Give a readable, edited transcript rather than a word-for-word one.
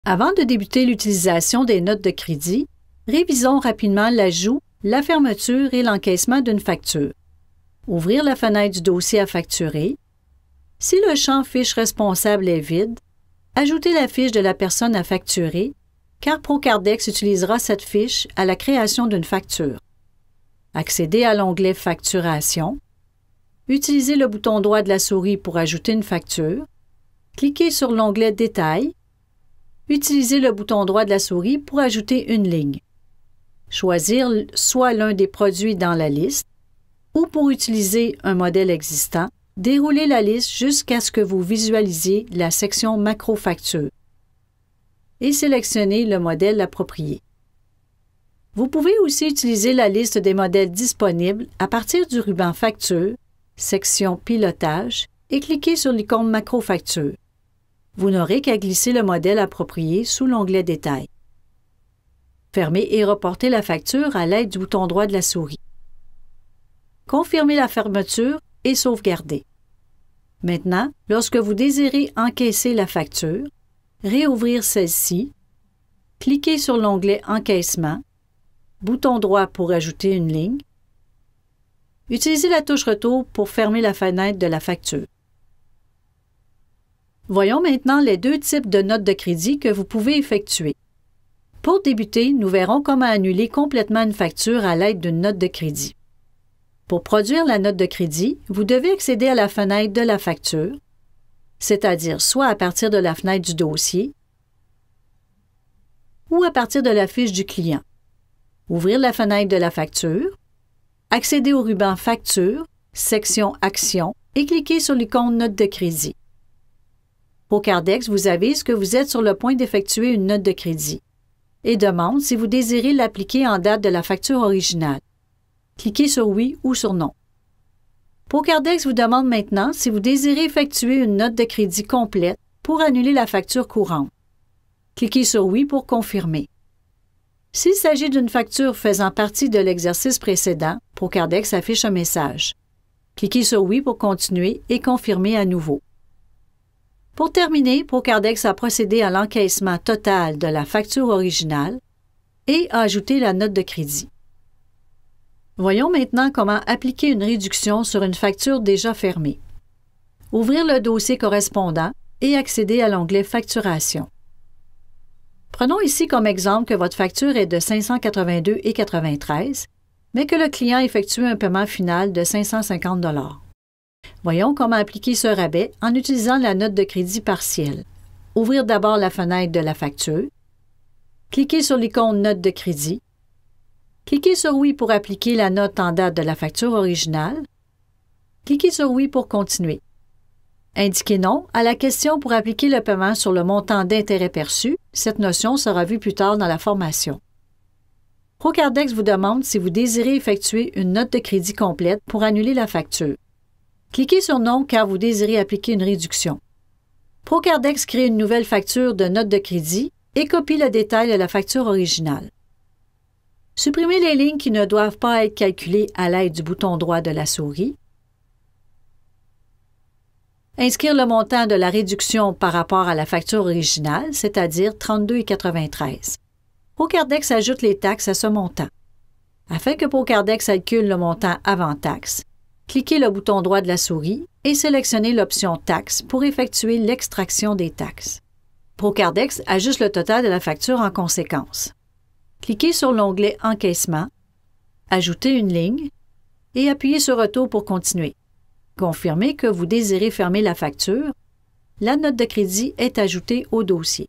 Avant de débuter l'utilisation des notes de crédit, révisons rapidement l'ajout, la fermeture et l'encaissement d'une facture. Ouvrir la fenêtre du dossier à facturer. Si le champ Fiche responsable est vide, ajoutez la fiche de la personne à facturer, car Procardex utilisera cette fiche à la création d'une facture. Accédez à l'onglet Facturation. Utilisez le bouton droit de la souris pour ajouter une facture. Cliquez sur l'onglet Détails. Utilisez le bouton droit de la souris pour ajouter une ligne. Choisir soit l'un des produits dans la liste ou pour utiliser un modèle existant, déroulez la liste jusqu'à ce que vous visualisiez la section Macro-facture et sélectionnez le modèle approprié. Vous pouvez aussi utiliser la liste des modèles disponibles à partir du ruban Facture, section Pilotage et cliquez sur l'icône Macro-facture. Vous n'aurez qu'à glisser le modèle approprié sous l'onglet Détails. Fermez et reportez la facture à l'aide du bouton droit de la souris. Confirmez la fermeture et sauvegardez. Maintenant, lorsque vous désirez encaisser la facture, réouvrir celle-ci, cliquez sur l'onglet Encaissement, bouton droit pour ajouter une ligne. Utilisez la touche Retour pour fermer la fenêtre de la facture. Voyons maintenant les deux types de notes de crédit que vous pouvez effectuer. Pour débuter, nous verrons comment annuler complètement une facture à l'aide d'une note de crédit. Pour produire la note de crédit, vous devez accéder à la fenêtre de la facture, c'est-à-dire soit à partir de la fenêtre du dossier ou à partir de la fiche du client. Ouvrir la fenêtre de la facture, accéder au ruban Facture, section Action et cliquez sur l'icône Note de crédit. Procardex vous avise que vous êtes sur le point d'effectuer une note de crédit et demande si vous désirez l'appliquer en date de la facture originale. Cliquez sur Oui ou sur Non. Procardex vous demande maintenant si vous désirez effectuer une note de crédit complète pour annuler la facture courante. Cliquez sur Oui pour confirmer. S'il s'agit d'une facture faisant partie de l'exercice précédent, Procardex affiche un message. Cliquez sur Oui pour continuer et confirmer à nouveau. Pour terminer, Procardex a procédé à l'encaissement total de la facture originale et a ajouté la note de crédit. Voyons maintenant comment appliquer une réduction sur une facture déjà fermée. Ouvrir le dossier correspondant et accéder à l'onglet Facturation. Prenons ici comme exemple que votre facture est de 582,93 $, mais que le client a effectué un paiement final de 550 $. Voyons comment appliquer ce rabais en utilisant la note de crédit partielle. Ouvrir d'abord la fenêtre de la facture. Cliquez sur l'icône Note de crédit. Cliquez sur Oui pour appliquer la note en date de la facture originale. Cliquez sur Oui pour continuer. Indiquez Non à la question pour appliquer le paiement sur le montant d'intérêt perçu. Cette notion sera vue plus tard dans la formation. Procardex vous demande si vous désirez effectuer une note de crédit complète pour annuler la facture. Cliquez sur Non car vous désirez appliquer une réduction. Procardex crée une nouvelle facture de note de crédit et copie le détail de la facture originale. Supprimez les lignes qui ne doivent pas être calculées à l'aide du bouton droit de la souris. Inscrire le montant de la réduction par rapport à la facture originale, c'est-à-dire 32,93 $. Procardex ajoute les taxes à ce montant. Afin que Procardex calcule le montant avant taxe, cliquez le bouton droit de la souris et sélectionnez l'option Taxes pour effectuer l'extraction des taxes. Procardex ajuste le total de la facture en conséquence. Cliquez sur l'onglet Encaissement, ajoutez une ligne et appuyez sur Retour pour continuer. Confirmez que vous désirez fermer la facture. La note de crédit est ajoutée au dossier.